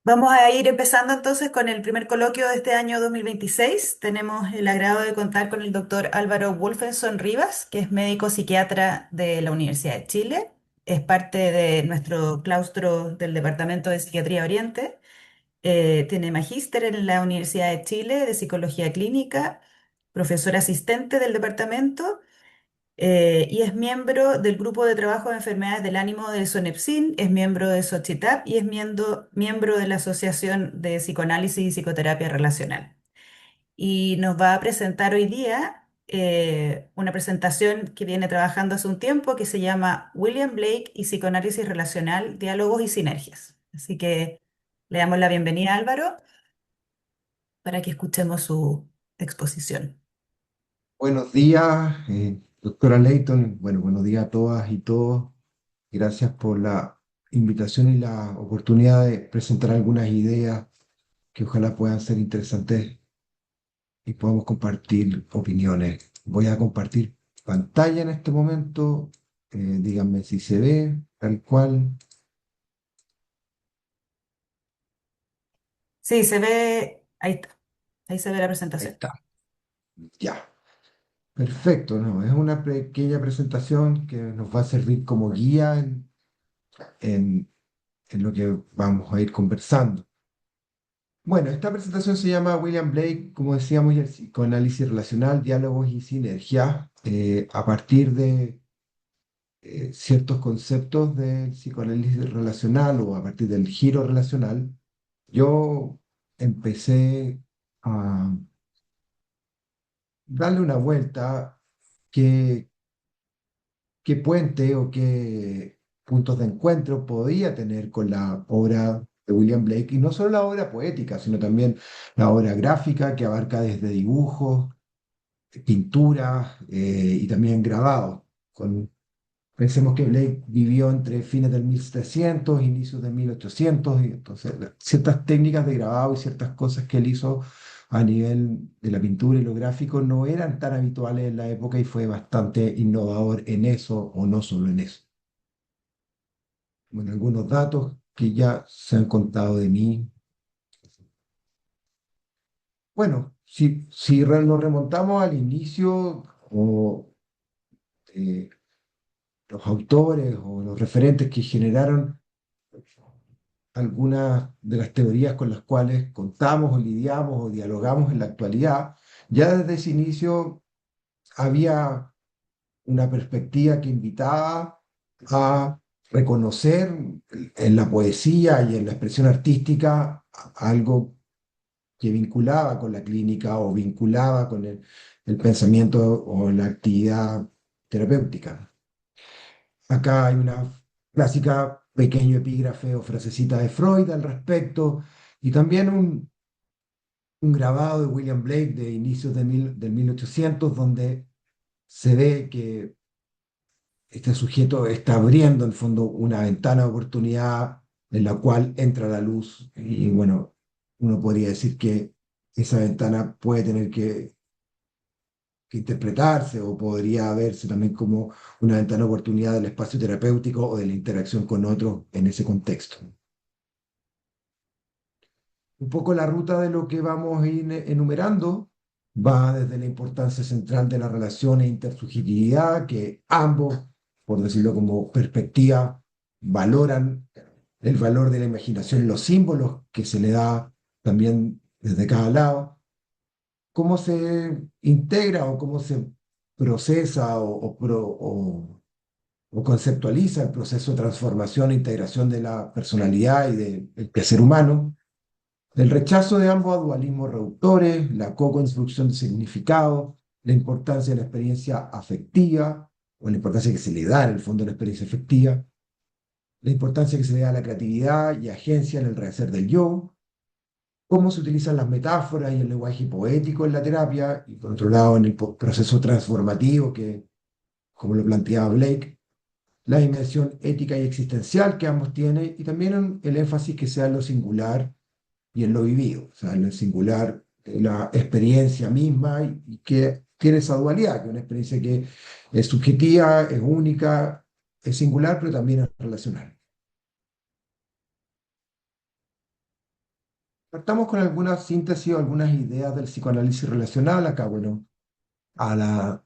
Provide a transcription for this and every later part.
Vamos a ir empezando entonces con el primer coloquio de este año 2026. Tenemos el agrado de contar con el doctor Álvaro Wolfenson Rivas, que es médico psiquiatra de la Universidad de Chile. Es parte de nuestro claustro del Departamento de Psiquiatría Oriente. Tiene magíster en la Universidad de Chile de Psicología Clínica, profesor asistente del departamento y es miembro del Grupo de Trabajo de Enfermedades del Ánimo del SONEPSIN, es miembro de Xochitap y es miembro de la Asociación de Psicoanálisis y Psicoterapia Relacional. Y nos va a presentar hoy día una presentación que viene trabajando hace un tiempo que se llama William Blake y Psicoanálisis Relacional, Diálogos y Sinergias. Así que le damos la bienvenida a Álvaro para que escuchemos su exposición. Buenos días, doctora Leighton. Bueno, buenos días a todas y todos. Gracias por la invitación y la oportunidad de presentar algunas ideas que ojalá puedan ser interesantes y podamos compartir opiniones. Voy a compartir pantalla en este momento. Díganme si se ve tal cual. Sí, se ve, ahí está, ahí se ve la Ahí presentación. está. Ya. Perfecto, ¿no? Es una pequeña presentación que nos va a servir como guía en en lo que vamos a ir conversando. Bueno, esta presentación se llama William Blake, como decíamos, y el psicoanálisis relacional, diálogos y sinergia, a partir de ciertos conceptos del psicoanálisis relacional o a partir del giro relacional. Yo empecé a darle una vuelta, qué, qué puente o qué puntos de encuentro podía tener con la obra de William Blake, y no solo la obra poética, sino también la obra gráfica que abarca desde dibujos, pintura y también grabado. Pensemos que Blake vivió entre fines del 1700, inicios del 1800, y entonces ciertas técnicas de grabado y ciertas cosas que él hizo a nivel de la pintura y lo gráfico no eran tan habituales en la época y fue bastante innovador en eso o no solo en eso. Bueno, algunos datos que ya se han contado de mí. Bueno, si nos remontamos al inicio o eh, los autores o los referentes que generaron algunas de las teorías con las cuales contamos o lidiamos o dialogamos en la actualidad, ya desde ese inicio había una perspectiva que invitaba a reconocer en la poesía y en la expresión artística algo que vinculaba con la clínica o vinculaba con el pensamiento o la actividad terapéutica. Acá hay una clásica pequeño epígrafe o frasecita de Freud al respecto y también un grabado de William Blake de inicios del 1800 donde se ve que este sujeto está abriendo en el fondo una ventana de oportunidad en la cual entra la luz y bueno, uno podría decir que esa ventana puede tener que interpretarse o podría verse también como una ventana de oportunidad del espacio terapéutico o de la interacción con otros en ese contexto. Un poco la ruta de lo que vamos a ir enumerando va desde la importancia central de la relación e intersubjetividad, que ambos, por decirlo como perspectiva, valoran el valor de la imaginación y los símbolos que se le da también desde cada lado, cómo se integra o cómo se procesa o conceptualiza el proceso de transformación e integración de la personalidad y del ser humano, el rechazo de ambos dualismos reductores, la co-construcción de significado, la importancia de la experiencia afectiva, o la importancia que se le da en el fondo a la experiencia afectiva, la importancia que se le da a la creatividad y agencia en el rehacer del yo, cómo se utilizan las metáforas y el lenguaje poético en la terapia, y por otro lado en el proceso transformativo que, como lo planteaba Blake, la dimensión ética y existencial que ambos tienen, y también el énfasis que sea en lo singular y en lo vivido, o sea, en lo singular, la experiencia misma y que tiene esa dualidad, que es una experiencia que es subjetiva, es única, es singular, pero también es relacional. Partamos con algunas síntesis o algunas ideas del psicoanálisis relacional acá. Bueno, a la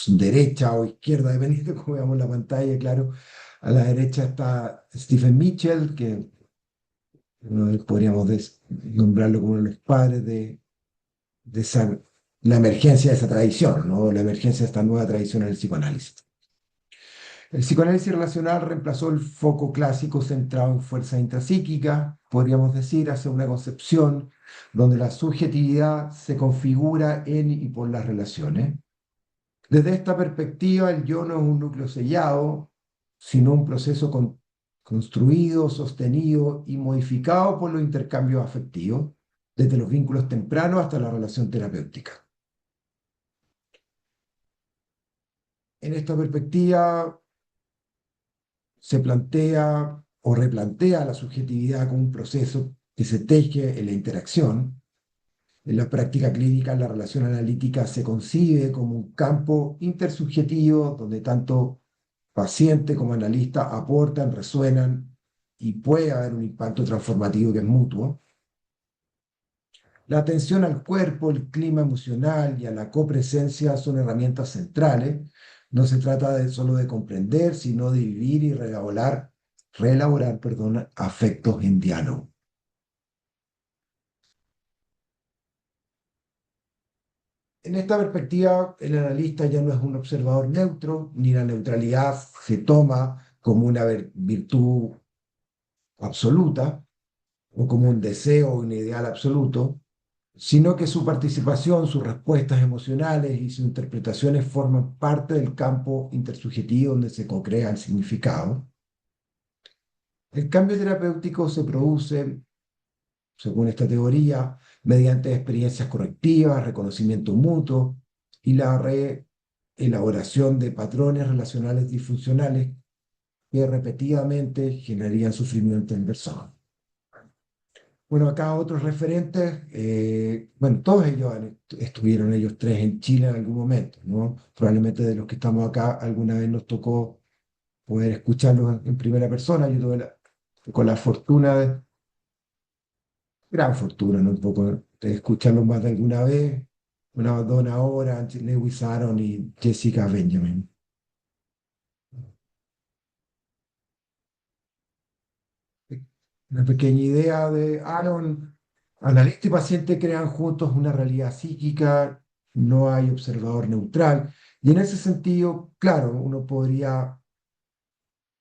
derecha o izquierda, dependiendo de cómo veamos la pantalla, claro. A la derecha está Stephen Mitchell, que podríamos nombrarlo como uno de los padres de la emergencia de esa tradición, ¿no? La emergencia de esta nueva tradición en el psicoanálisis. El psicoanálisis relacional reemplazó el foco clásico centrado en fuerzas intrapsíquicas, podríamos decir, hacia una concepción donde la subjetividad se configura en y por las relaciones. Desde esta perspectiva, el yo no es un núcleo sellado, sino un proceso construido, sostenido y modificado por los intercambios afectivos, desde los vínculos tempranos hasta la relación terapéutica. En esta perspectiva, se plantea o replantea la subjetividad como un proceso que se teje en la interacción. En la práctica clínica, la relación analítica se concibe como un campo intersubjetivo donde tanto paciente como analista aportan, resuenan y puede haber un impacto transformativo que es mutuo. La atención al cuerpo, el clima emocional y a la copresencia son herramientas centrales. No se trata solo de comprender, sino de vivir y reelaborar, perdón, afectos en diálogo. En esta perspectiva, el analista ya no es un observador neutro, ni la neutralidad se toma como una virtud absoluta o como un deseo o un ideal absoluto, sino que su participación, sus respuestas emocionales y sus interpretaciones forman parte del campo intersubjetivo donde se co-crea el significado. El cambio terapéutico se produce, según esta teoría, mediante experiencias correctivas, reconocimiento mutuo y la reelaboración de patrones relacionales disfuncionales que repetidamente generarían sufrimiento en personas. Bueno, acá otros referentes, bueno, todos ellos estuvieron ellos tres en Chile en algún momento, ¿no? Probablemente de los que estamos acá alguna vez nos tocó poder escucharlos en primera persona. Yo tuve con la fortuna, gran fortuna, ¿no? Un poco de escucharlos más de alguna vez. Una Donna Orange, Lewis Aaron y Jessica Benjamin. Una pequeña idea de Aaron. Analista y paciente crean juntos una realidad psíquica, no hay observador neutral. Y en ese sentido, claro, uno podría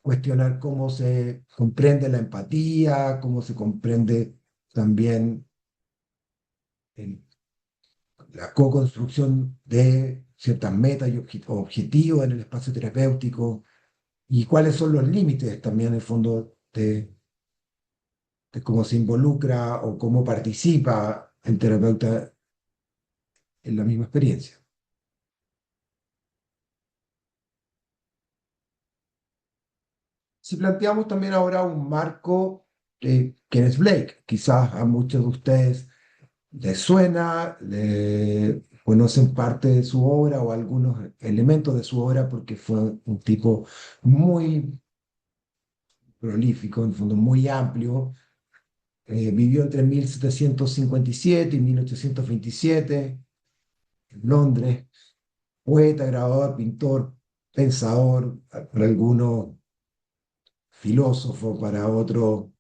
cuestionar cómo se comprende la empatía, cómo se comprende también el- la co-construcción de ciertas metas y objetivos en el espacio terapéutico y cuáles son los límites también, en el fondo, de cómo se involucra o cómo participa el terapeuta en la misma experiencia. Si planteamos también ahora un marco de Kenneth Blake, quizás a muchos de ustedes les suena, conocen parte de su obra o algunos elementos de su obra porque fue un tipo muy prolífico, en el fondo muy amplio. Vivió entre 1757 y 1827 en Londres, poeta, grabador, pintor, pensador, para algunos filósofo, para otros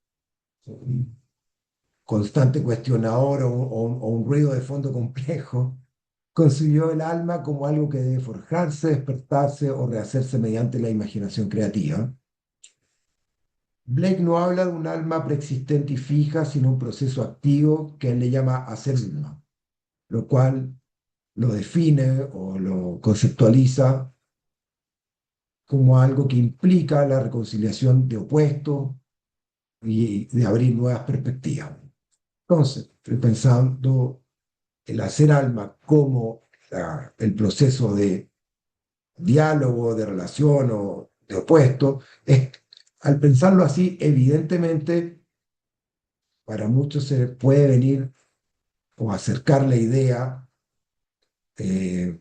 constante cuestionador o un ruido de fondo complejo, concibió el alma como algo que debe forjarse, despertarse o rehacerse mediante la imaginación creativa. Blake no habla de un alma preexistente y fija, sino un proceso activo que él le llama hacer alma, lo cual lo define o lo conceptualiza como algo que implica la reconciliación de opuestos y de abrir nuevas perspectivas. Entonces, estoy pensando el hacer alma como el proceso de diálogo, de relación o de opuesto, al pensarlo así, evidentemente, para muchos se puede venir o acercar la idea eh,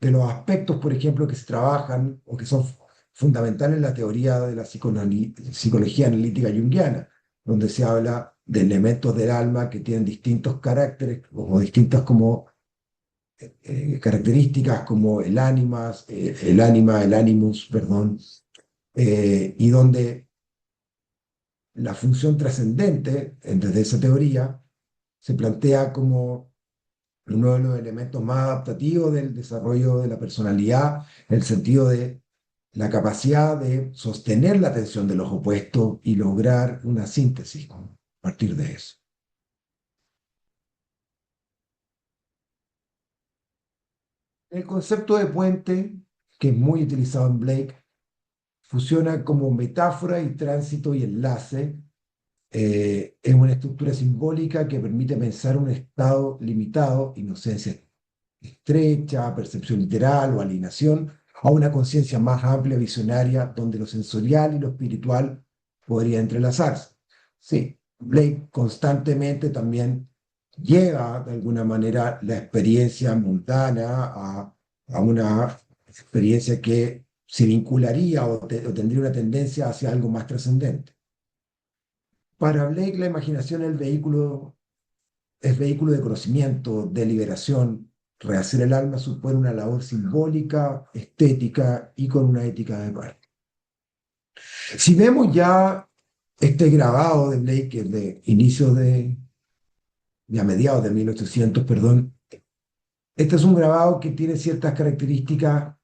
de los aspectos, por ejemplo, que se trabajan o que son fundamentales en la teoría de la psicología analítica junguiana. donde se habla de elementos del alma que tienen distintos caracteres o distintas como características como el animus, perdón, y donde la función trascendente, desde esa teoría, se plantea como uno de los elementos más adaptativos del desarrollo de la personalidad, en el sentido de la capacidad de sostener la atención de los opuestos y lograr una síntesis a partir de eso. El concepto de puente, que es muy utilizado en Blake, funciona como metáfora y tránsito y enlace. Es una estructura simbólica que permite pensar un estado limitado, inocencia estrecha, percepción literal o alienación, a una conciencia más amplia, visionaria, donde lo sensorial y lo espiritual podría entrelazarse. Sí, Blake constantemente también lleva de alguna manera la experiencia mundana a una experiencia que se vincularía o tendría una tendencia hacia algo más trascendente. Para Blake, la imaginación es vehículo de conocimiento, de liberación. Rehacer el alma supone una labor simbólica, estética y con una ética de parte. Si vemos ya este grabado de Blake, que es de inicios de a mediados de 1800, perdón, este es un grabado que tiene ciertas características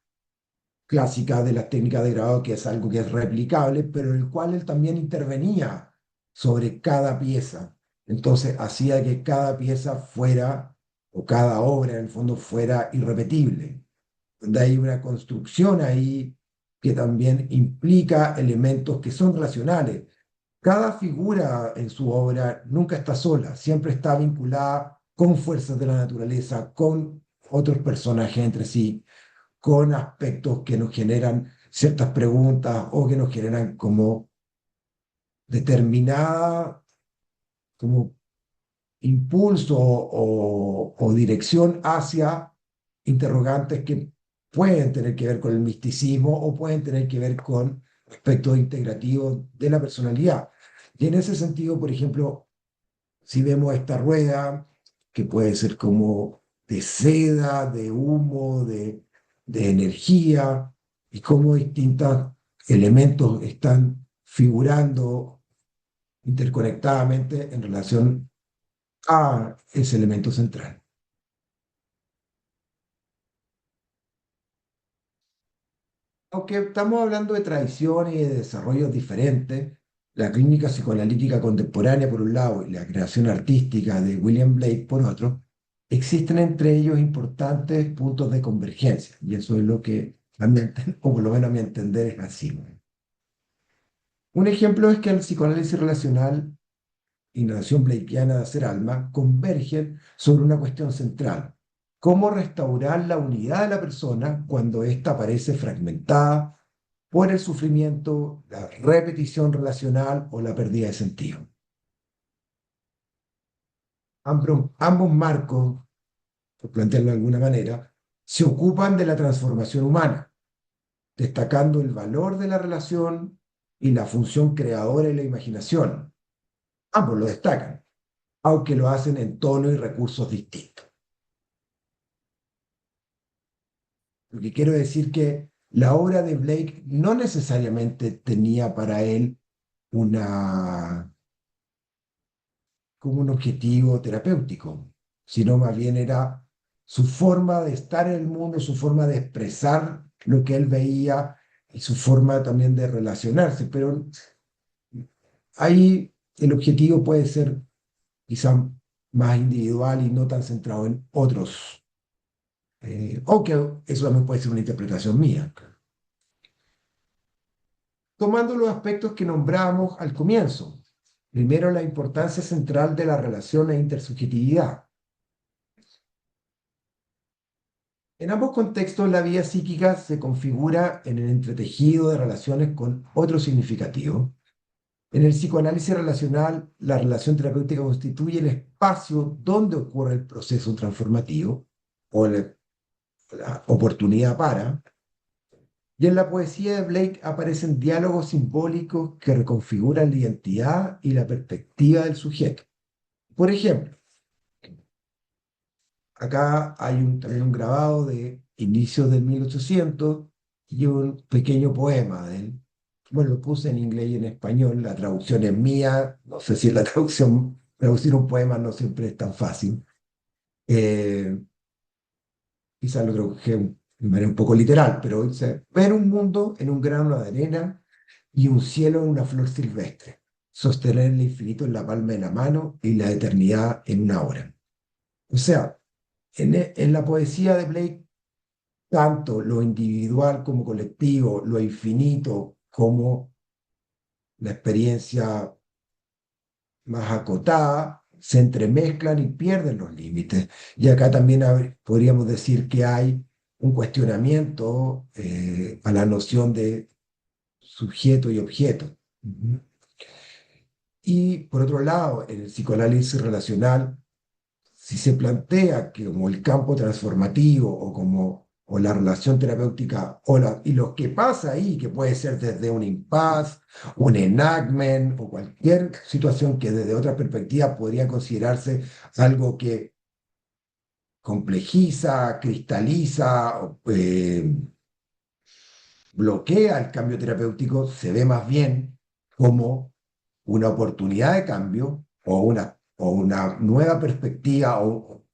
clásica de las técnicas de grabado, que es algo que es replicable, pero en el cual él también intervenía sobre cada pieza. Entonces hacía que cada pieza fuera, o cada obra en el fondo fuera irrepetible. De ahí una construcción ahí que también implica elementos que son relacionales. Cada figura en su obra nunca está sola, siempre está vinculada con fuerzas de la naturaleza, con otros personajes entre sí, con aspectos que nos generan ciertas preguntas o que nos generan como determinada como impulso o dirección hacia interrogantes que pueden tener que ver con el misticismo o pueden tener que ver con aspectos integrativos de la personalidad. Y en ese sentido, por ejemplo, si vemos esta rueda, que puede ser como de seda, de humo, de energía, y cómo distintos elementos están figurando interconectadamente en relación a ese elemento central. Aunque estamos hablando de tradiciones y de desarrollos diferentes, la clínica psicoanalítica contemporánea por un lado y la creación artística de William Blake por otro, existen entre ellos importantes puntos de convergencia, y eso es lo que, o por lo menos a mi entender, es así. Un ejemplo es que el psicoanálisis relacional y la noción blakeiana de hacer alma convergen sobre una cuestión central: cómo restaurar la unidad de la persona cuando ésta parece fragmentada por el sufrimiento, la repetición relacional o la pérdida de sentido. Ambos marcos, por plantearlo de alguna manera, se ocupan de la transformación humana, destacando el valor de la relación y la función creadora y la imaginación. Ambos lo destacan, aunque lo hacen en tono y recursos distintos. Lo que quiero decir que la obra de Blake no necesariamente tenía para él una, como un objetivo terapéutico, sino más bien era su forma de estar en el mundo, su forma de expresar lo que él veía y su forma también de relacionarse. Pero ahí el objetivo puede ser quizá más individual y no tan centrado en otros. Aunque eso también puede ser una interpretación mía. Tomando los aspectos que nombramos al comienzo. Primero, la importancia central de la relación e intersubjetividad. En ambos contextos, la vida psíquica se configura en el entretejido de relaciones con otro significativo. En el psicoanálisis relacional, la relación terapéutica constituye el espacio donde ocurre el proceso transformativo o la oportunidad para. Y en la poesía de Blake aparecen diálogos simbólicos que reconfiguran la identidad y la perspectiva del sujeto. Por ejemplo, acá hay también un grabado de inicios del 1800 y un pequeño poema de él. Bueno, lo puse en inglés y en español, la traducción es mía, no sé si la traducción, traducir un poema no siempre es tan fácil. Eh, Quizás lo traduje de manera un poco literal, pero dice, ver un mundo en un grano de arena y un cielo en una flor silvestre, sostener el infinito en la palma de la mano y la eternidad en una hora. O sea, en la poesía de Blake, tanto lo individual como colectivo, lo infinito como la experiencia más acotada, se entremezclan y pierden los límites. Y acá también podríamos decir que hay un cuestionamiento a la noción de sujeto y objeto. Ujú. Y por otro lado, en el psicoanálisis relacional, si se plantea que como el campo transformativo o como o la relación terapéutica y lo que pasa ahí, que puede ser desde un impasse, un enactment o cualquier situación que desde otra perspectiva podría considerarse algo que complejiza, cristaliza, bloquea el cambio terapéutico, se ve más bien como una oportunidad de cambio o una nueva perspectiva o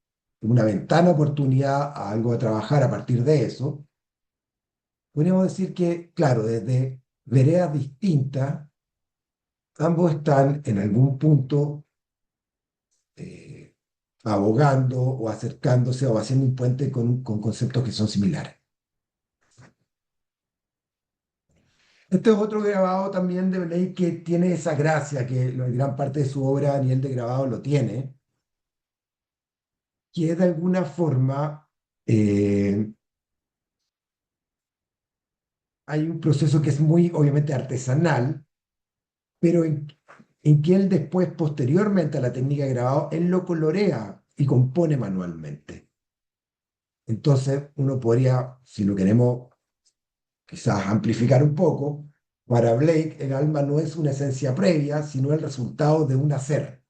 una ventana de oportunidad a algo a trabajar a partir de eso. Podríamos decir que, claro, desde veredas distintas, ambos están en algún punto eh, abogando o acercándose o haciendo un puente con conceptos que son similares. Este es otro grabado también de Blake que tiene esa gracia, que gran parte de su obra a nivel de grabado lo tiene, que de alguna forma eh, hay un proceso que es muy obviamente artesanal, pero en que él después, posteriormente a la técnica de grabado, él lo colorea y compone manualmente. Entonces uno podría, si lo queremos quizás amplificar un poco, para Blake el alma no es una esencia previa, sino el resultado de un hacer.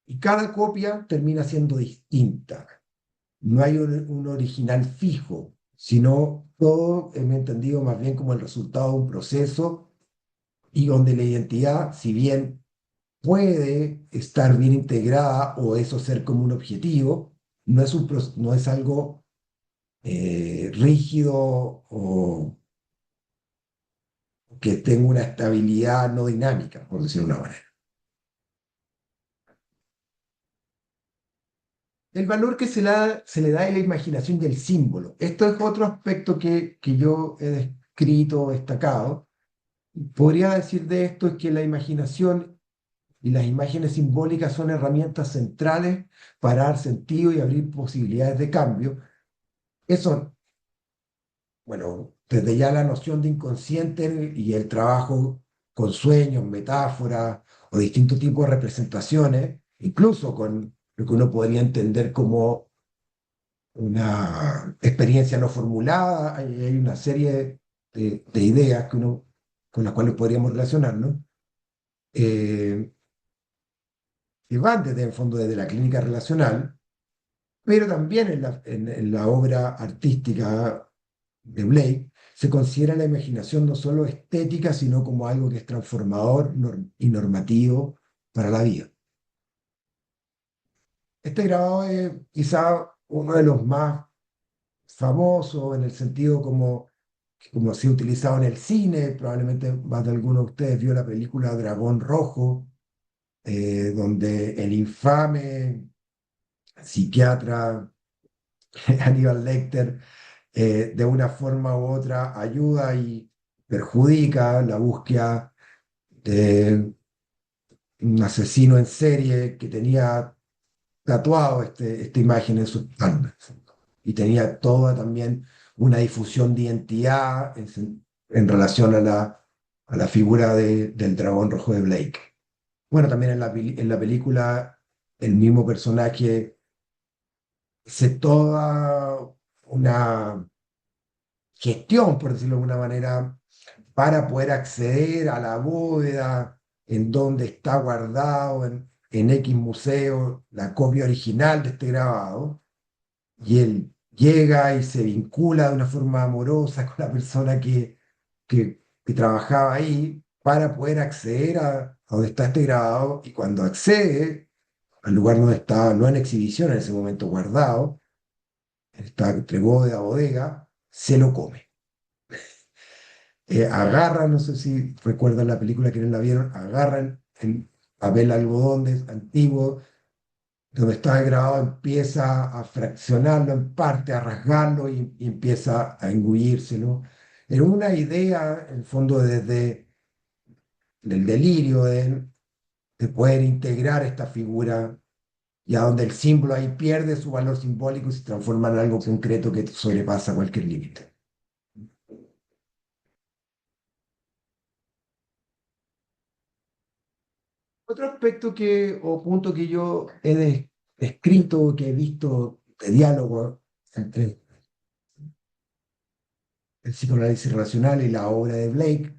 Y cada copia termina siendo distinta. No hay un original fijo, sino todo, me he entendido más bien como el resultado de un proceso y donde la identidad, si bien puede estar bien integrada o eso ser como un objetivo, no es algo rígido o que tenga una estabilidad no dinámica, por decirlo de una manera. El valor que se le da es la imaginación y el símbolo. Esto es otro aspecto que yo he descrito, destacado. Podría decir de esto es que la imaginación y las imágenes simbólicas son herramientas centrales para dar sentido y abrir posibilidades de cambio. Eso, bueno, desde ya la noción de inconsciente y el trabajo con sueños, metáforas o distintos tipos de representaciones, incluso con lo que uno podría entender como una experiencia no formulada, hay una serie de ideas con las cuales podríamos relacionarnos, eh, que van desde el fondo desde la clínica relacional, pero también en la obra artística de Blake se considera la imaginación no solo estética, sino como algo que es transformador y normativo para la vida. Este grabado es quizá uno de los más famosos en el sentido como se ha utilizado en el cine, probablemente más de alguno de ustedes vio la película Dragón Rojo, donde el infame psiquiatra Hannibal Lecter, de una forma u otra, ayuda y perjudica la búsqueda de un asesino en serie que tenía tatuado esta imagen en su espalda. Y tenía toda también una difusión de identidad en relación a la figura del dragón rojo de Blake. Bueno, también en la película el mismo personaje hace toda una gestión, por decirlo de alguna manera, para poder acceder a la bóveda en donde está guardado en X museo la copia original de este grabado, y él llega y se vincula de una forma amorosa con la persona que trabajaba ahí para poder acceder a donde está este grabado, y cuando accede al lugar donde estaba, no en exhibición en ese momento guardado, está entre bóveda a bodega, se lo come. Agarran, no sé si recuerdan la película que no la vieron, agarran el papel algodón antiguo donde está grabado, empieza a fraccionarlo en parte, a rasgarlo y empieza a engullírselo. Era una idea, en el fondo, desde el delirio de poder integrar esta figura, ya donde el símbolo ahí pierde su valor simbólico y se transforma en algo concreto que sobrepasa cualquier límite. Otro aspecto o punto que yo he descrito, que he visto de diálogo entre el psicoanálisis relacional y la obra de Blake,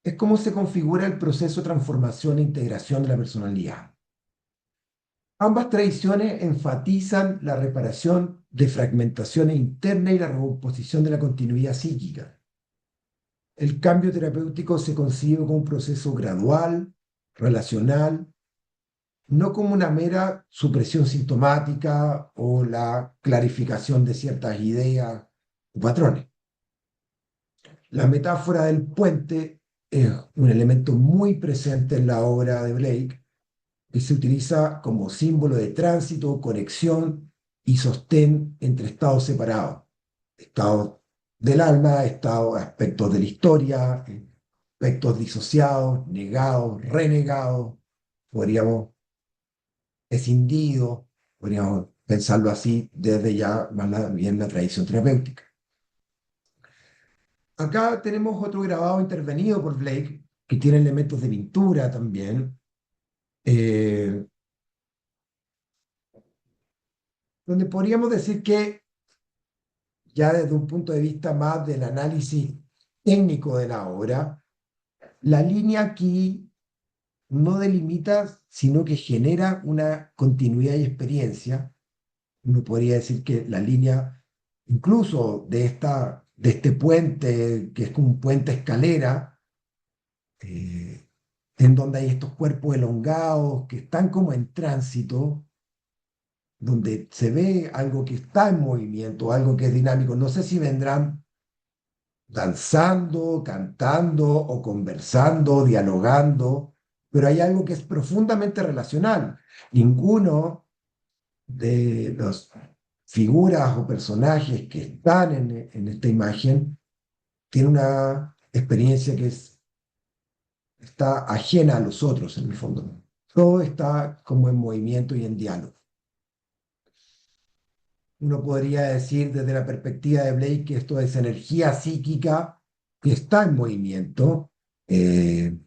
es cómo se configura el proceso de transformación e integración de la personalidad. Ambas tradiciones enfatizan la reparación de fragmentaciones internas y la recomposición de la continuidad psíquica. El cambio terapéutico se concibe como un proceso gradual, relacional, no como una mera supresión sintomática o la clarificación de ciertas ideas o patrones. La metáfora del puente es un elemento muy presente en la obra de Blake, que se utiliza como símbolo de tránsito, conexión y sostén entre estados separados. Estados del alma, estados, aspectos de la historia, aspectos disociados, negados, renegados, podríamos, escindidos, podríamos pensarlo así desde ya más bien la tradición terapéutica. Acá tenemos otro grabado intervenido por Blake, que tiene elementos de pintura también, eh, donde podríamos decir que ya desde un punto de vista más del análisis técnico de la obra, la línea aquí no delimita, sino que genera una continuidad y experiencia. Uno podría decir que la línea, incluso de este puente, que es como un puente escalera, eh, en donde hay estos cuerpos elongados que están como en tránsito, donde se ve algo que está en movimiento, algo que es dinámico. No sé si vendrán danzando, cantando o conversando, dialogando, pero hay algo que es profundamente relacional. Ninguno de las figuras o personajes que están en esta imagen tiene una experiencia está ajena a los otros en el fondo. Todo está como en movimiento y en diálogo. Uno podría decir desde la perspectiva de Blake que esto es energía psíquica que está en movimiento, eh,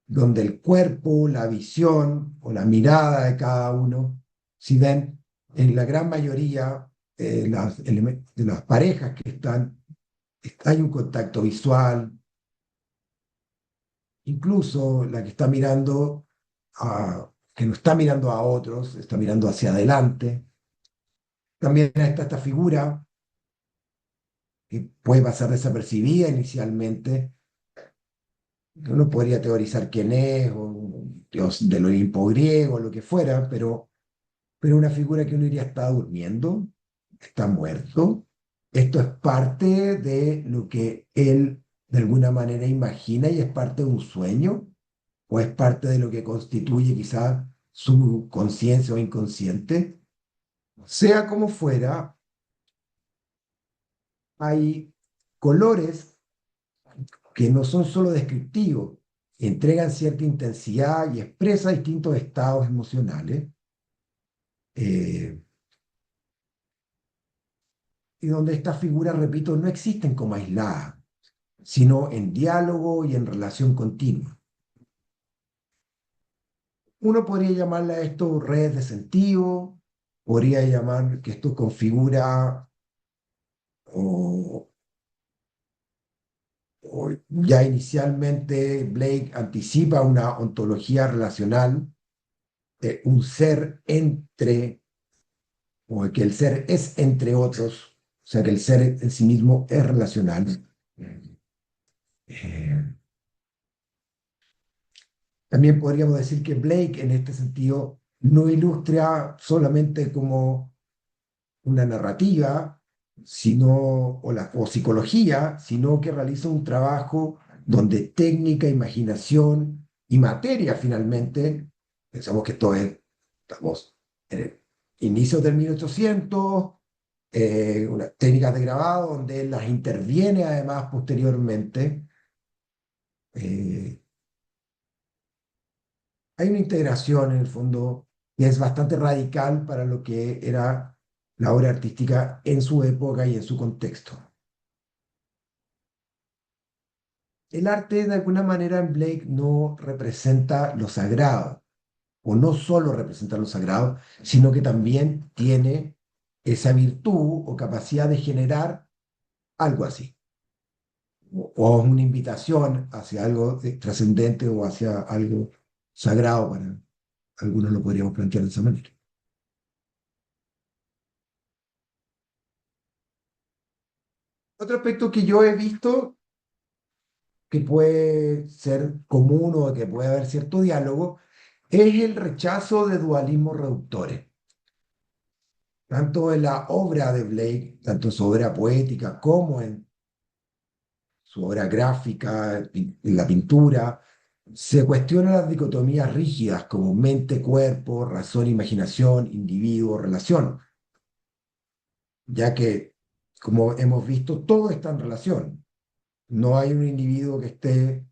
donde el cuerpo, la visión o la mirada de cada uno, si ven, en la gran mayoría de las parejas que están, hay un contacto visual, incluso la que está mirando, que no está mirando a otros, está mirando hacia adelante. También está esta figura que puede pasar desapercibida inicialmente. Uno podría teorizar quién es, o Dios del Olimpo griego, lo que fuera, pero una figura que uno diría está durmiendo, está muerto. Esto es parte de lo que él de alguna manera imagina y es parte de un sueño, o es parte de lo que constituye quizás su conciencia o inconsciente. Sea como fuera, hay colores que no son solo descriptivos, entregan cierta intensidad y expresan distintos estados emocionales, eh, y donde estas figuras, repito, no existen como aisladas, sino en diálogo y en relación continua. Uno podría llamarle a esto redes de sentido, podría llamar que esto configura o Ya inicialmente Blake anticipa una ontología relacional, un ser entre, o que el ser es entre otros, o sea que el ser en sí mismo es relacional. Eh, También podríamos decir que Blake en este sentido no ilustra solamente como una narrativa, sino, o psicología, sino que realiza un trabajo donde técnica, imaginación y materia finalmente, pensamos que esto es, estamos en el inicio del 1800, unas técnicas de grabado donde él las interviene además posteriormente. eh, Hay una integración en el fondo que es bastante radical para lo que era la obra artística en su época y en su contexto. El arte de alguna manera en Blake no representa lo sagrado, o no solo representa lo sagrado, sino que también tiene esa virtud o capacidad de generar algo así, o una invitación hacia algo trascendente o hacia algo sagrado, para algunos lo podríamos plantear de esa manera. Otro aspecto que yo he visto que puede ser común o que puede haber cierto diálogo es el rechazo de dualismos reductores. Tanto en la obra de Blake, tanto en su obra poética como en su obra gráfica, en la pintura, se cuestionan las dicotomías rígidas como mente-cuerpo, razón-imaginación, individuo-relación, ya que, como hemos visto, todo está en relación. No hay un individuo que esté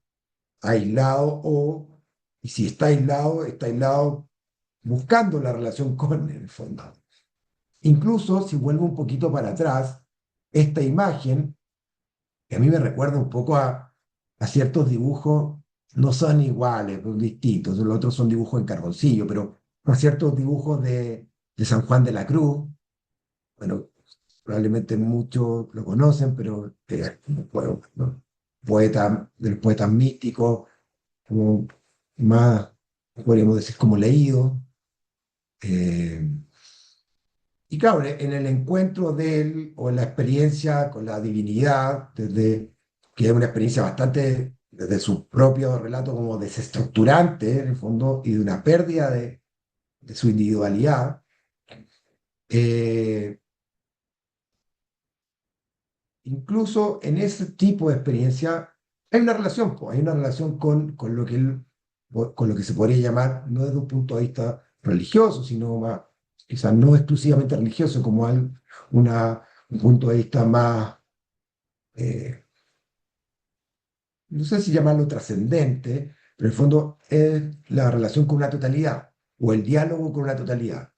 aislado y si está aislado buscando la relación con el fondo. Incluso si vuelvo un poquito para atrás, esta imagen, que a mí me recuerda un poco a ciertos dibujos, no son iguales, son distintos, los otros son dibujos en carboncillo, pero a ciertos dibujos de San Juan de la Cruz, bueno, probablemente muchos lo conocen, pero bueno, ¿no? Poeta, de los poetas místicos, como más, podríamos decir, como leído. eh, Y claro, en el encuentro de él o en la experiencia con la divinidad, que es una experiencia bastante, desde su propio relato, como desestructurante en el fondo y de una pérdida de su individualidad, eh, incluso en ese tipo de experiencia hay una relación, pues, hay una relación con lo que con lo que se podría llamar, no desde un punto de vista religioso, sino más, quizás no exclusivamente religioso, como un punto de vista más, eh, no sé si llamarlo trascendente, pero en el fondo es la relación con una totalidad o el diálogo con una totalidad.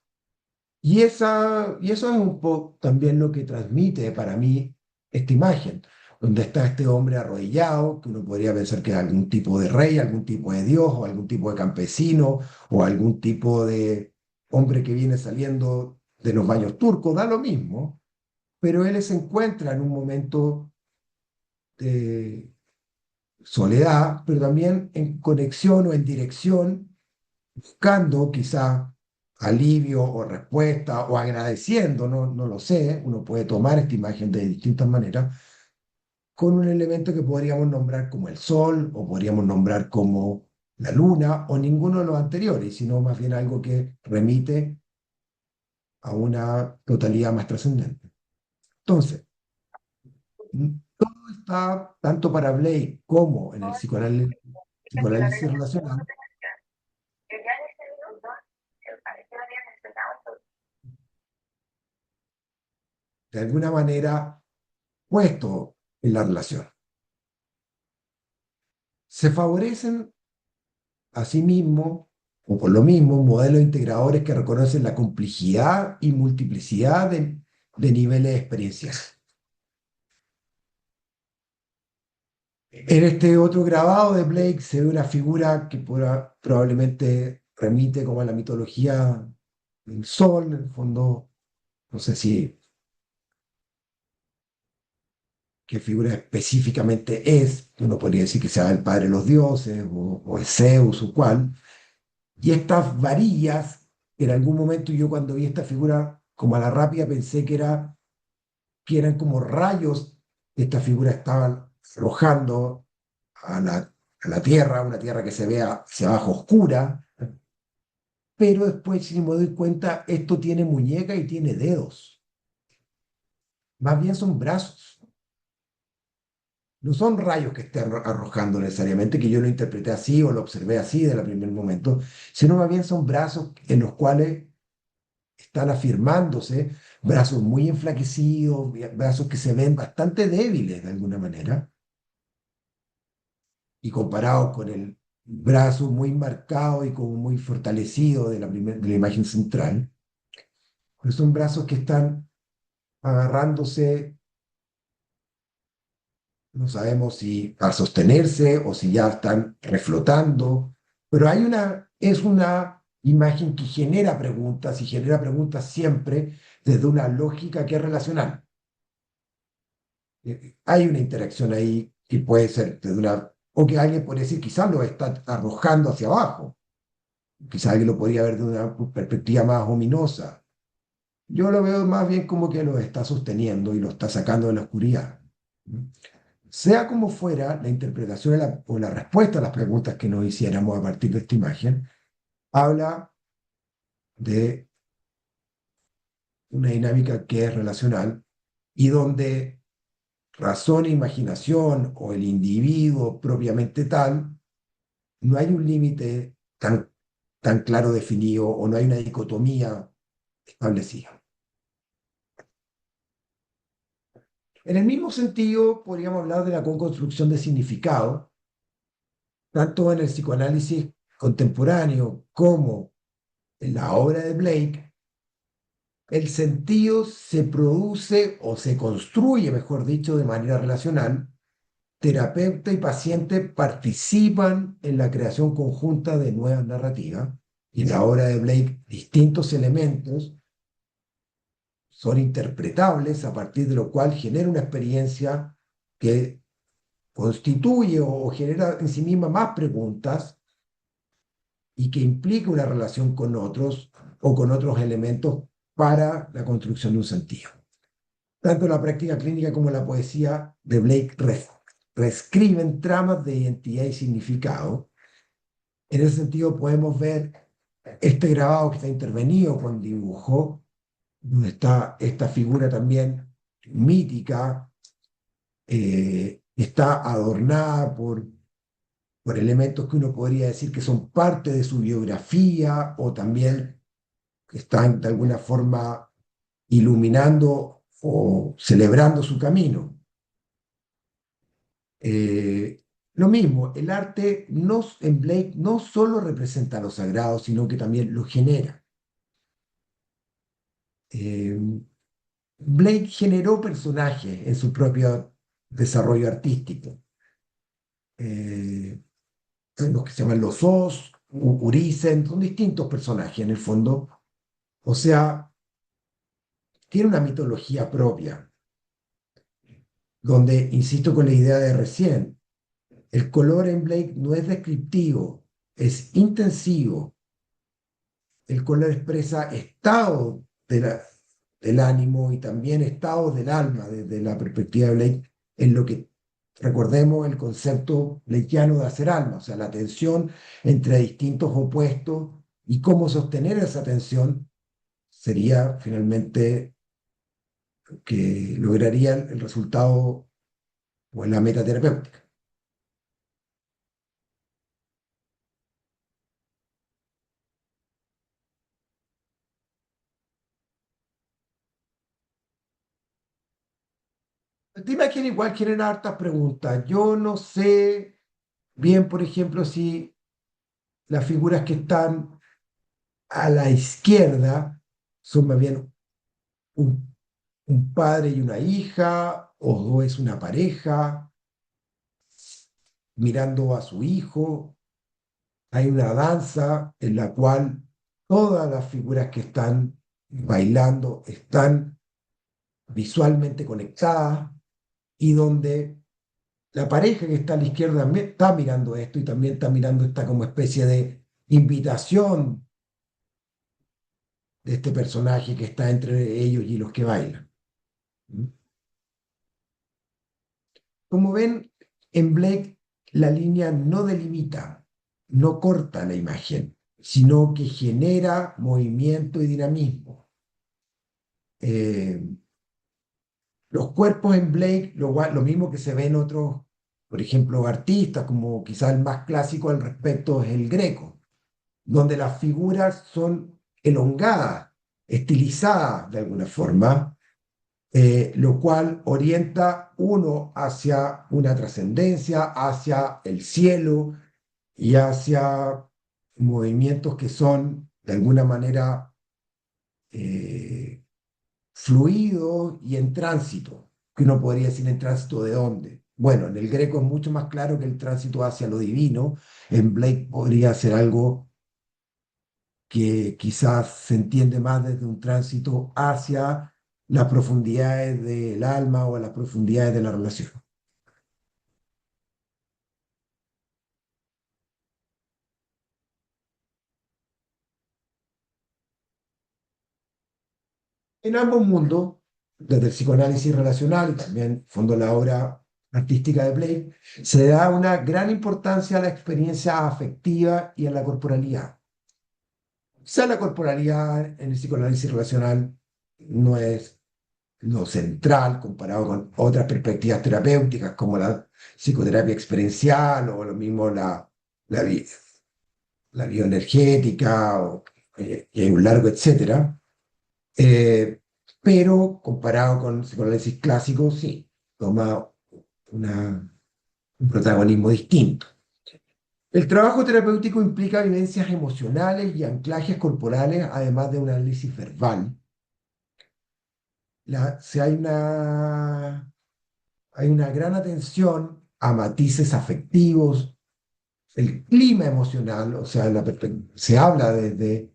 Y eso es un poco también lo que transmite para mí esta imagen, donde está este hombre arrodillado, que uno podría pensar que es algún tipo de rey, algún tipo de dios, o algún tipo de campesino, o algún tipo de hombre que viene saliendo de los baños turcos, da lo mismo, pero él se encuentra en un momento de soledad, pero también en conexión o en dirección, buscando quizá alivio o respuesta o agradeciendo, no lo sé, uno puede tomar esta imagen de distintas maneras, con un elemento que podríamos nombrar como el sol o podríamos nombrar como la luna o ninguno de los anteriores, sino más bien algo que remite a una totalidad más trascendente. Entonces, todo está, tanto para Blake como en el psicoanálisis relacional, de alguna manera puesto en la relación. Se favorecen a sí mismos, o por lo mismo, modelos integradores que reconocen la complejidad y multiplicidad de niveles experienciales. En este otro grabado de Blake se ve una figura que probablemente remite como a la mitología del sol, en el fondo, no sé si qué figura específicamente es. Uno podría decir que sea el padre de los dioses o es Zeus o cuál. Y estas varillas, en algún momento yo cuando vi esta figura como a la rápida pensé que eran como rayos que esta figura estaba arrojando a la tierra, una tierra que se ve hacia abajo oscura, pero después, si me doy cuenta, esto tiene muñeca y tiene dedos, más bien son brazos, no son rayos que estén arrojando necesariamente, que yo lo interpreté así o lo observé así desde el primer momento, sino más bien son brazos en los cuales están afirmándose, brazos muy enflaquecidos, brazos que se ven bastante débiles de alguna manera, y comparados con el brazo muy marcado y como muy fortalecido de la imagen central, pues son brazos que están agarrándose, no sabemos si para sostenerse o si ya están reflotando, pero es una imagen que genera preguntas siempre desde una lógica que es relacional. Hay una interacción ahí que puede ser desde o que alguien puede decir quizás lo está arrojando hacia abajo, quizás alguien lo podría ver de una perspectiva más ominosa. Yo lo veo más bien como que lo está sosteniendo y lo está sacando de la oscuridad. Sea como fuera, la interpretación o la respuesta a las preguntas que nos hiciéramos a partir de esta imagen habla de una dinámica que es relacional y donde razón e imaginación o el individuo propiamente tal, no hay un límite tan claro definido o no hay una dicotomía establecida. En el mismo sentido, podríamos hablar de la construcción de significado, tanto en el psicoanálisis contemporáneo como en la obra de Blake. El sentido se produce o se construye, mejor dicho, de manera relacional. Terapeuta y paciente participan en la creación conjunta de nuevas narrativas. Y en la obra de Blake, distintos elementos son interpretables a partir de lo cual genera una experiencia que constituye o genera en sí misma más preguntas y que implica una relación con otros o con otros elementos para la construcción de un sentido. Tanto la práctica clínica como la poesía de Blake reescriben tramas de identidad y significado. En ese sentido podemos ver este grabado que está intervenido con dibujo, donde está esta figura también mítica, está adornada por elementos que uno podría decir que son parte de su biografía o también que están de alguna forma iluminando o celebrando su camino. Lo mismo, el arte en Blake no solo representa lo sagrado, sino que también lo genera. Eh, Blake generó personajes en su propio desarrollo artístico. Eh, los que se llaman los Os, Urisen, son distintos personajes en el fondo. O sea, tiene una mitología propia, donde, insisto con la idea de recién, el color en Blake no es descriptivo, es intensivo. El color expresa estado del ánimo y también estado del alma desde la perspectiva de Blake, en lo que recordemos el concepto blakeano de hacer alma, o sea, la tensión entre distintos opuestos y cómo sostener esa tensión sería finalmente que lograría el resultado o la meta terapéutica. Dime quién igual quieren hartas preguntas. Yo no sé bien, por ejemplo, si las figuras que están a la izquierda son más bien un, un padre y una hija, o es una pareja mirando a su hijo. Hay una danza en la cual todas las figuras que están bailando están visualmente conectadas. y donde la pareja que está a la izquierda también está mirando esto y también está mirando esta como especie de invitación de este personaje que está entre ellos y los que bailan. ¿Mm? Como ven, en Blake la línea no delimita, no corta la imagen, sino que genera movimiento y dinamismo. Eh, los cuerpos en Blake, lo mismo que se ve en otros, por ejemplo, artistas, como quizás el más clásico al respecto es el Greco, donde las figuras son elongadas, estilizadas de alguna forma, lo cual orienta uno hacia una trascendencia, hacia el cielo y hacia movimientos que son de alguna manera eh, fluidos y en tránsito, que uno podría decir en tránsito de dónde. Bueno, en el Greco es mucho más claro que el tránsito hacia lo divino, en Blake podría ser algo que quizás se entiende más desde un tránsito hacia las profundidades del alma o las profundidades de la relación. En ambos mundos, desde el psicoanálisis relacional y también, en fondo, la obra artística de Blake, se da una gran importancia a la experiencia afectiva y a la corporalidad. O sea, la corporalidad en el psicoanálisis relacional no es lo central comparado con otras perspectivas terapéuticas como la psicoterapia experiencial o lo mismo la, bi- la bioenergética y hay un largo etcétera. Eh, pero comparado con el psicoanálisis clásico, sí, toma un protagonismo distinto. El trabajo terapéutico implica vivencias emocionales y anclajes corporales, además de un análisis verbal. Si hay una gran atención a matices afectivos, el clima emocional, o sea, se habla de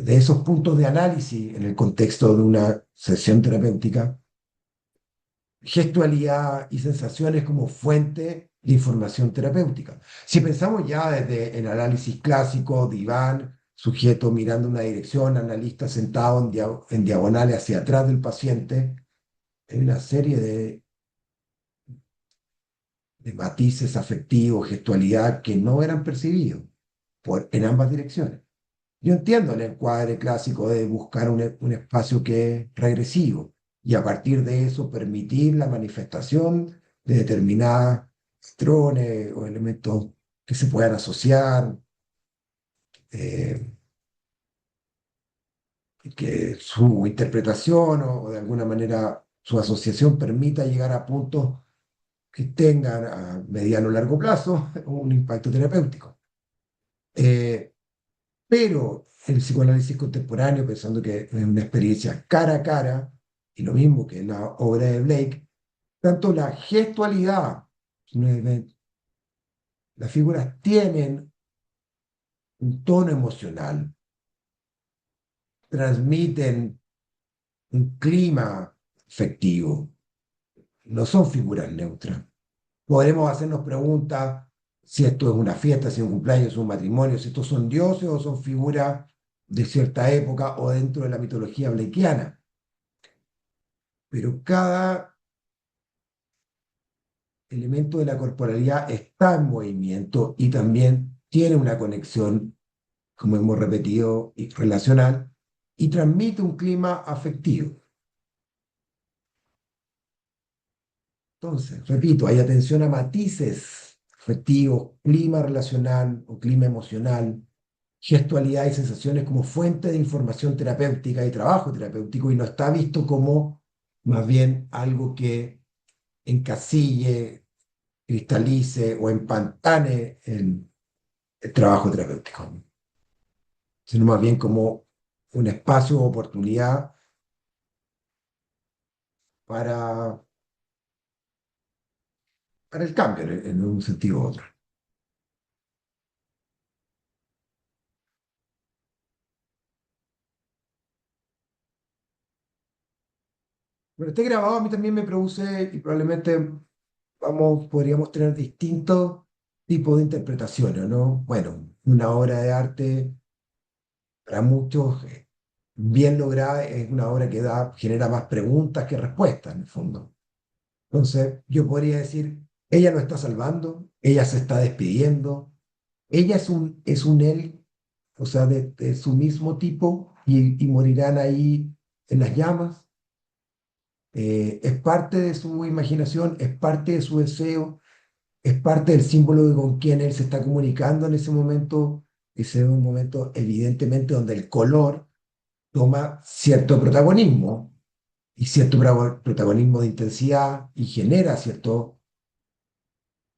esos puntos de análisis en el contexto de una sesión terapéutica, gestualidad y sensaciones como fuente de información terapéutica. Si pensamos ya desde el análisis clásico, diván, sujeto mirando una dirección, analista sentado en diagonal hacia atrás del paciente, hay una serie de matices afectivos, gestualidad que no eran percibidos en ambas direcciones. Yo entiendo el encuadre clásico de buscar un espacio que es regresivo y a partir de eso permitir la manifestación de determinados patrones o elementos que se puedan asociar, eh, que su interpretación o de alguna manera su asociación permita llegar a puntos que tengan a mediano o largo plazo un impacto terapéutico. Eh, Pero el psicoanálisis contemporáneo, pensando que es una experiencia cara a cara, y lo mismo que en la obra de Blake, tanto la gestualidad, las figuras tienen un tono emocional, transmiten un clima afectivo, no son figuras neutras. Podremos hacernos preguntas si esto es una fiesta, si es un cumpleaños, si es un matrimonio, si estos son dioses o son figuras de cierta época o dentro de la mitología blakeiana. Pero cada elemento de la corporalidad está en movimiento y también tiene una conexión, como hemos repetido, y relacional, y transmite un clima afectivo. Entonces, repito, hay atención a matices afectivos, clima relacional o clima emocional, gestualidad y sensaciones como fuente de información terapéutica y trabajo terapéutico, y no está visto como más bien algo que encasille, cristalice o empantane el trabajo terapéutico, sino más bien como un espacio o oportunidad para, para el cambio en un sentido u otro. Bueno, este grabado a mí también me produce y probablemente podríamos tener distintos tipos de interpretaciones, ¿no? Bueno, una obra de arte para muchos bien lograda es una obra que genera más preguntas que respuestas, en el fondo. Entonces, yo podría decir, ella lo está salvando, ella se está despidiendo, ella es un él, o sea, de su mismo tipo, y morirán ahí en las llamas. Es parte de su imaginación, es parte de su deseo, es parte del símbolo de con quien él se está comunicando en ese momento. Ese es un momento, evidentemente, donde el color toma cierto protagonismo y cierto protagonismo de intensidad y genera cierto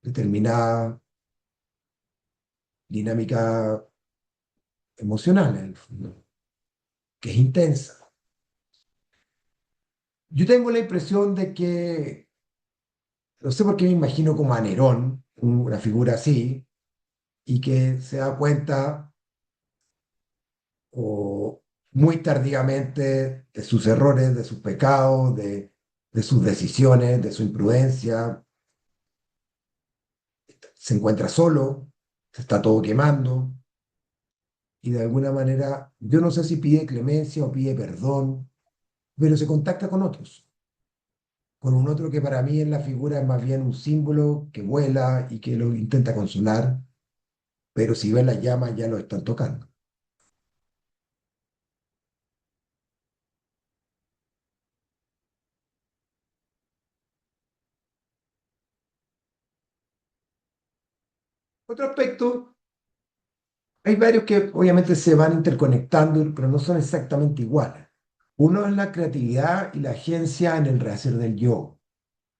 determinada dinámica emocional, en el fondo, que es intensa. Yo tengo la impresión de que, no sé por qué me imagino como a Nerón, una figura así, y que se da cuenta o muy tardíamente de sus errores, de sus pecados, de sus decisiones, de su imprudencia, se encuentra solo, se está todo quemando y de alguna manera, yo no sé si pide clemencia o pide perdón, pero se contacta con otros, con un otro que para mí en la figura es más bien un símbolo que vuela y que lo intenta consolar, pero si ven las llamas ya lo están tocando. Otro aspecto, hay varios que obviamente se van interconectando, pero no son exactamente iguales. Uno es la creatividad y la agencia en el rehacer del yo.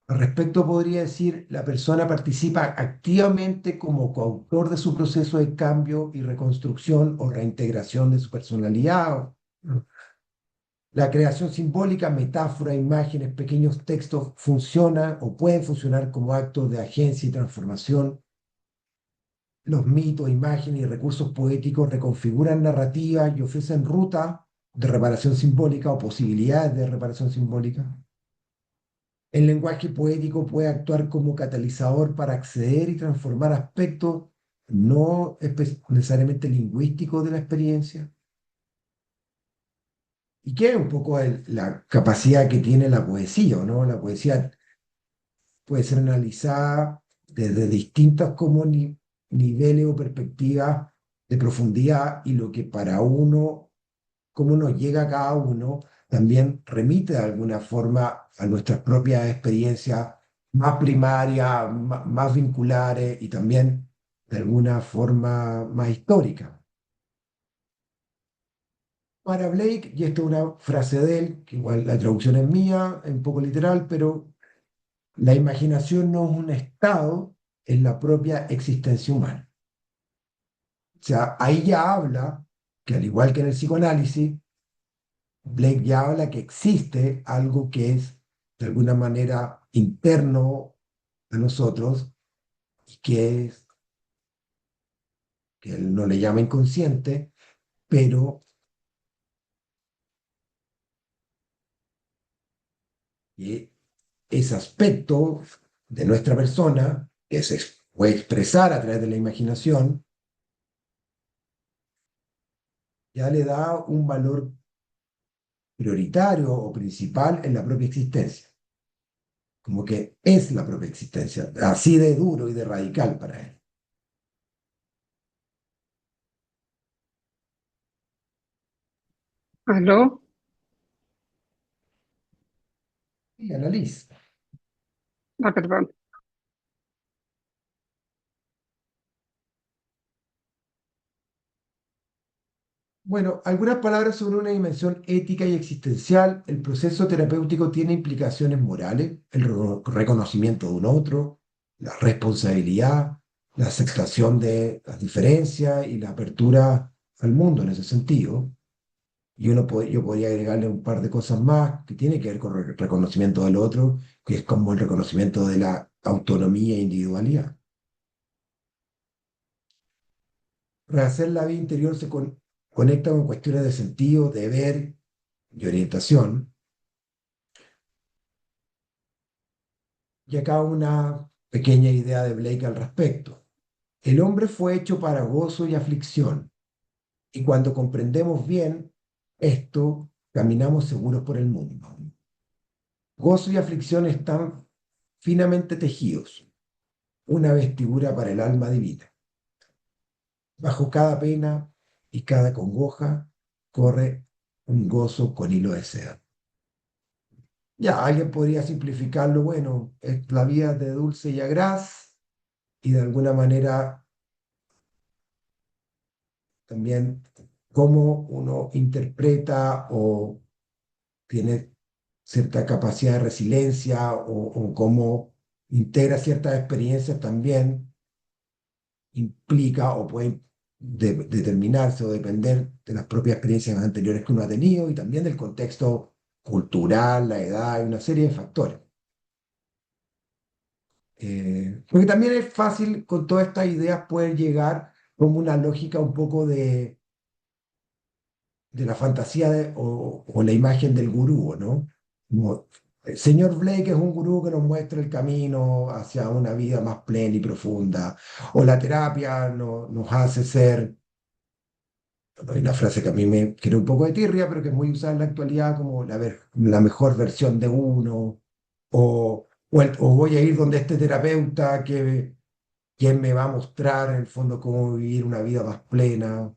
Al respecto, podría decir, la persona participa activamente como coautor de su proceso de cambio y reconstrucción o reintegración de su personalidad. La creación simbólica, metáfora, imágenes, pequeños textos funciona o pueden funcionar como actos de agencia y transformación. Los mitos, imágenes y recursos poéticos reconfiguran narrativas y ofrecen rutas de reparación simbólica o posibilidades de reparación simbólica. El lenguaje poético puede actuar como catalizador para acceder y transformar aspectos no necesariamente lingüísticos de la experiencia. ¿Y qué es un poco la capacidad que tiene la poesía, ¿no? La poesía puede ser analizada desde distintos como niveles o perspectivas de profundidad y lo que para uno, cómo nos llega a cada uno, también remite de alguna forma a nuestras propias experiencias más primarias, más vinculares y también de alguna forma más históricas. Para Blake, y esto es una frase de él, que igual la traducción es mía, es un poco literal, pero la imaginación no es un estado, es la propia existencia humana. O sea, ahí ya habla que al igual que en el psicoanálisis, Blake ya habla que existe algo que es de alguna manera interno a nosotros y que él no le llama inconsciente, pero que ese aspecto de nuestra persona que se puede expresar a través de la imaginación ya le da un valor prioritario o principal en la propia existencia, como que es la propia existencia, así de duro y de radical para él. ¿Aló? Y analiza. Ah, perdón. Bueno, algunas palabras sobre una dimensión ética y existencial. El proceso terapéutico tiene implicaciones morales, el reconocimiento de un otro, la responsabilidad, la aceptación de las diferencias y la apertura al mundo en ese sentido. Y yo podría agregarle un par de cosas más que tiene que ver con el reconocimiento del otro, que es como el reconocimiento de la autonomía e individualidad. Rehacer la vida interior conecta con cuestiones de sentido, deber y orientación. Y acá una pequeña idea de Blake al respecto. El hombre fue hecho para gozo y aflicción, y cuando comprendemos bien esto, caminamos seguros por el mundo. Gozo y aflicción están finamente tejidos, una vestidura para el alma divina. Bajo cada pena y cada congoja corre un gozo con hilo de seda. Ya, alguien podría simplificarlo, bueno, es la vida de dulce y agraz, y de alguna manera también cómo uno interpreta o tiene cierta capacidad de resiliencia o cómo integra ciertas experiencias también implica o puede determinarse o depender de las propias experiencias anteriores que uno ha tenido y también del contexto cultural, la edad y una serie de factores. Porque también es fácil con todas estas ideas poder llegar como una lógica un poco de la fantasía o la imagen del gurú, ¿no? Como, el señor Blake es un gurú que nos muestra el camino hacia una vida más plena y profunda, o la terapia nos hace ser, hay una frase que a mí me quiere un poco de tirria, pero que es muy usada en la actualidad como la mejor versión de uno, o voy a ir donde este terapeuta que quien me va a mostrar en el fondo cómo vivir una vida más plena.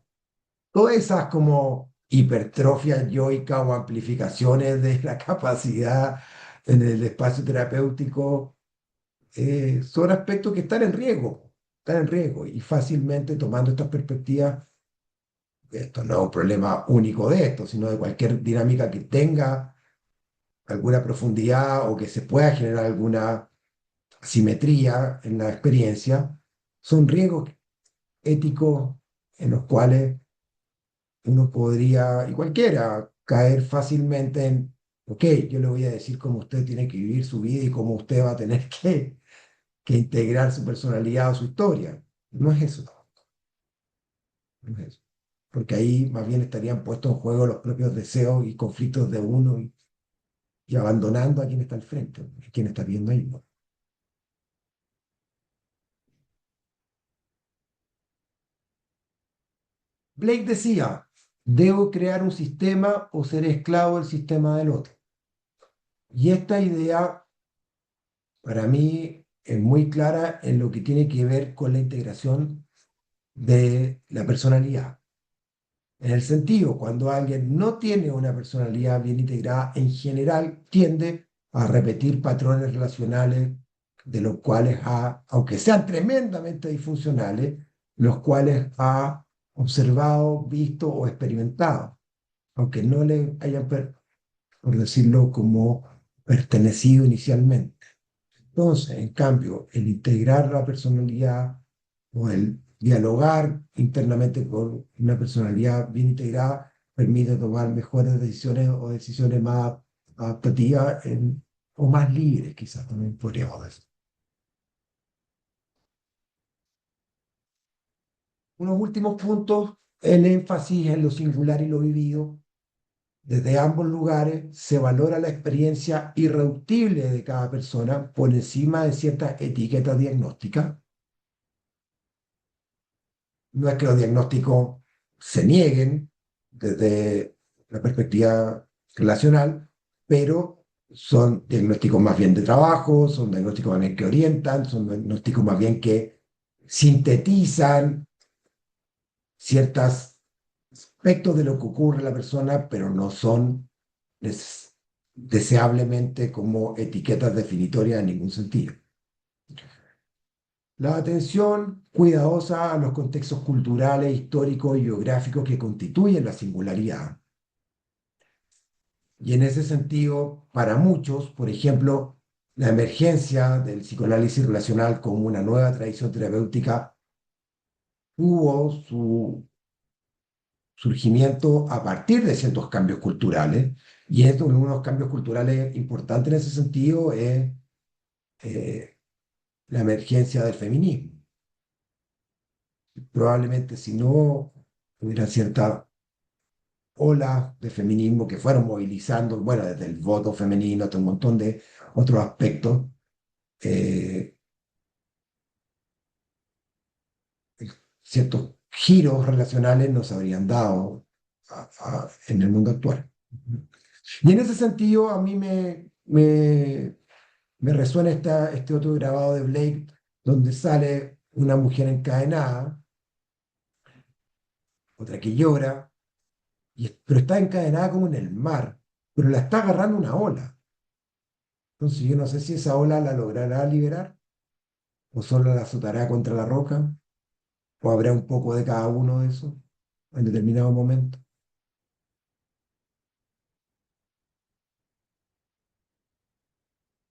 Todas esas como hipertrofias yoicas o amplificaciones de la capacidad en el espacio terapéutico son aspectos que están en riesgo y fácilmente tomando estas perspectivas, esto no es un problema único de esto, sino de cualquier dinámica que tenga alguna profundidad o que se pueda generar alguna simetría en la experiencia, son riesgos éticos en los cuales uno podría, y cualquiera, caer fácilmente en, ok, yo le voy a decir cómo usted tiene que vivir su vida y cómo usted va a tener que integrar su personalidad o su historia. No es eso, no es eso. Porque ahí más bien estarían puestos en juego los propios deseos y conflictos de uno y abandonando a quien está al frente, a quien está viendo ahí, ¿no? Blake decía, debo crear un sistema o ser esclavo del sistema del otro. Y esta idea para mí es muy clara en lo que tiene que ver con la integración de la personalidad. En el sentido, cuando alguien no tiene una personalidad bien integrada, en general tiende a repetir patrones relacionales de los cuales aunque sean tremendamente disfuncionales, los cuales ha observado, visto o experimentado, aunque no le hayan, por decirlo, como pertenecido inicialmente. Entonces, en cambio, el integrar la personalidad o el dialogar internamente con una personalidad bien integrada permite tomar mejores decisiones o decisiones más adaptativas o más libres, quizás también podríamos decir. Unos últimos puntos, el énfasis en lo singular y lo vivido. Desde ambos lugares se valora la experiencia irreductible de cada persona por encima de ciertas etiquetas diagnósticas. No es que los diagnósticos se nieguen desde la perspectiva relacional, pero son diagnósticos más bien de trabajo, son diagnósticos más bien que orientan, son diagnósticos más bien que sintetizan ciertos aspectos de lo que ocurre en la persona, pero no son deseablemente como etiquetas definitorias en ningún sentido. La atención cuidadosa a los contextos culturales, históricos y geográficos que constituyen la singularidad. Y en ese sentido, para muchos, por ejemplo, la emergencia del psicoanálisis relacional como una nueva tradición terapéutica tuvo su surgimiento a partir de ciertos cambios culturales. Y estos, unos cambios culturales importantes en ese sentido es eh, la emergencia del feminismo. Probablemente si no hubiera cierta olas de feminismo que fueron movilizando, bueno, desde el voto femenino hasta un montón de otros aspectos, eh, ciertos giros relacionales no se habrían dado en el mundo actual. Y en ese sentido, a mí me resuena este otro grabado de Blake, donde sale una mujer encadenada, otra que llora, pero está encadenada como en el mar, pero la está agarrando una ola. Entonces yo no sé si esa ola la logrará liberar, o solo la azotará contra la roca, o habrá un poco de cada uno de esos en determinado momento.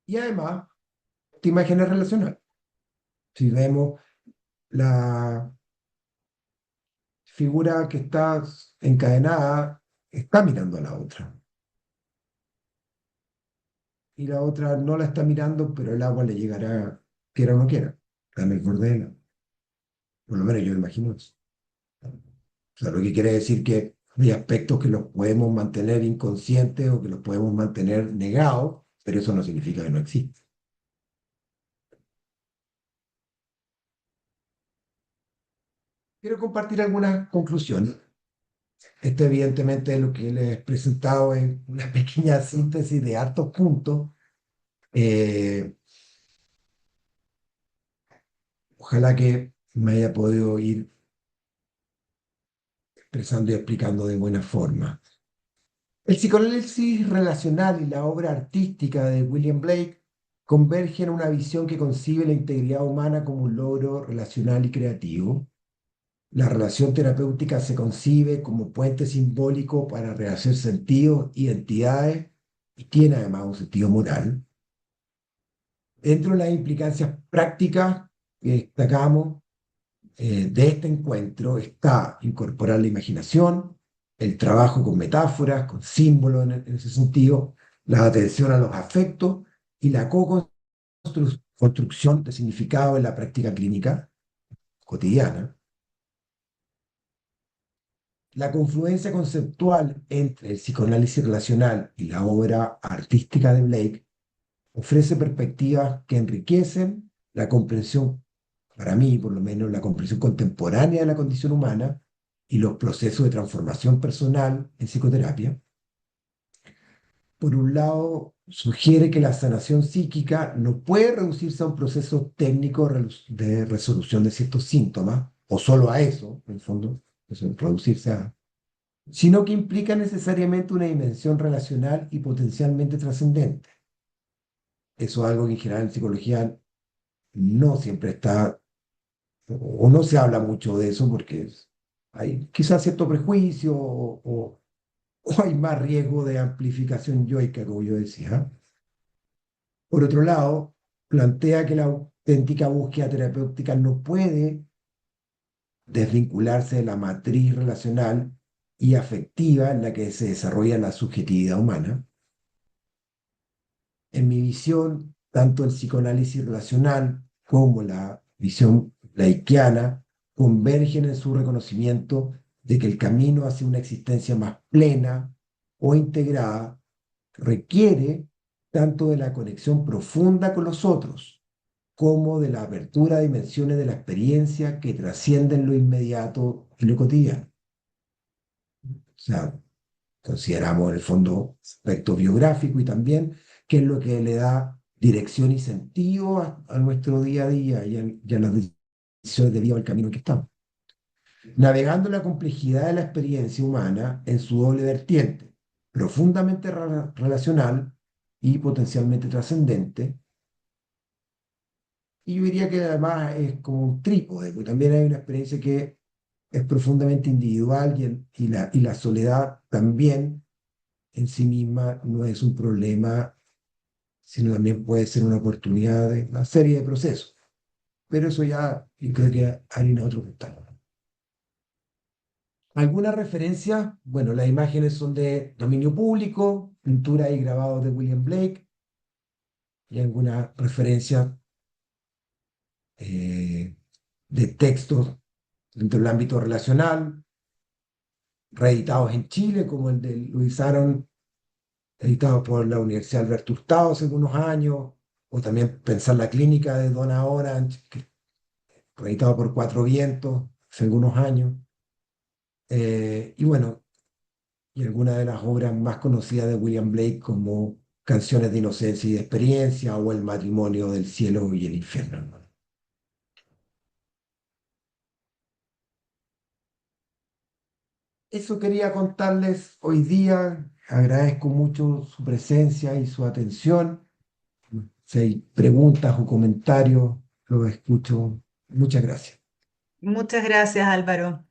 Y además, esta imagen es relacional. Si vemos la figura que está encadenada, está mirando a la otra. Y la otra no la está mirando, pero el agua le llegará, quiera o no quiera, en el borde de la. Por lo menos yo imagino eso. O sea, lo que quiere decir que hay aspectos que los podemos mantener inconscientes o que los podemos mantener negados, pero eso no significa que no existen. Quiero compartir algunas conclusiones. Esto evidentemente lo que les he presentado es una pequeña síntesis de hartos puntos. Eh, Ojalá que me haya podido ir expresando y explicando de buena forma. El psicoanálisis relacional y la obra artística de William Blake convergen en una visión que concibe la integridad humana como un logro relacional y creativo. La relación terapéutica se concibe como puente simbólico para rehacer sentidos, identidades y tiene además un sentido moral. Dentro de las implicancias prácticas que destacamos de este encuentro está incorporar la imaginación, el trabajo con metáforas, con símbolos en ese sentido, la atención a los afectos y la co-construcción de significado en la práctica clínica cotidiana. La confluencia conceptual entre el psicoanálisis relacional y la obra artística de Blake ofrece perspectivas que enriquecen la comprensión, para mí por lo menos, la comprensión contemporánea de la condición humana y los procesos de transformación personal en psicoterapia. Por un lado, sugiere que la sanación psíquica no puede reducirse a un proceso técnico de resolución de ciertos síntomas, o solo a eso, en el fondo, eso, reducirse a, sino que implica necesariamente una dimensión relacional y potencialmente trascendente. Eso es algo que en general en psicología no siempre está, o no se habla mucho de eso porque hay quizás cierto prejuicio o hay más riesgo de amplificación yoica, como yo decía. Por otro lado, plantea que la auténtica búsqueda terapéutica no puede desvincularse de la matriz relacional y afectiva en la que se desarrolla la subjetividad humana. En mi visión, tanto el psicoanálisis relacional como la visión laikiana convergen en su reconocimiento de que el camino hacia una existencia más plena o integrada requiere tanto de la conexión profunda con los otros, como de la apertura a dimensiones de la experiencia que trascienden lo inmediato y lo cotidiano. O sea, consideramos en el fondo aspecto biográfico y también qué es lo que le da dirección y sentido a nuestro día a día y a las decisiones debido al camino en que estamos. Navegando la complejidad de la experiencia humana en su doble vertiente, profundamente relacional y potencialmente trascendente. Y yo diría que además es como un trípode, porque también hay una experiencia que es profundamente individual y la soledad también en sí misma no es un problema, sino también puede ser una oportunidad de una serie de procesos. Pero eso ya yo creo que harina otro costal. Algunas referencias, bueno, las imágenes son de dominio público, pinturas y grabados de William Blake, y algunas referencias eh, de textos dentro del ámbito relacional, reeditados en Chile, como el de Luis Aaron, editado por la Universidad Alberto Hurtado hace algunos años, o también pensar la clínica de Donna Orange, que fue editado por Cuatro Vientos hace algunos años. Y bueno, y algunas de las obras más conocidas de William Blake como Canciones de Inocencia y de Experiencia o El matrimonio del cielo y el infierno, hermano. Eso quería contarles hoy día. Agradezco mucho su presencia y su atención. Si hay preguntas o comentarios, los escucho. Muchas gracias. Muchas gracias, Álvaro.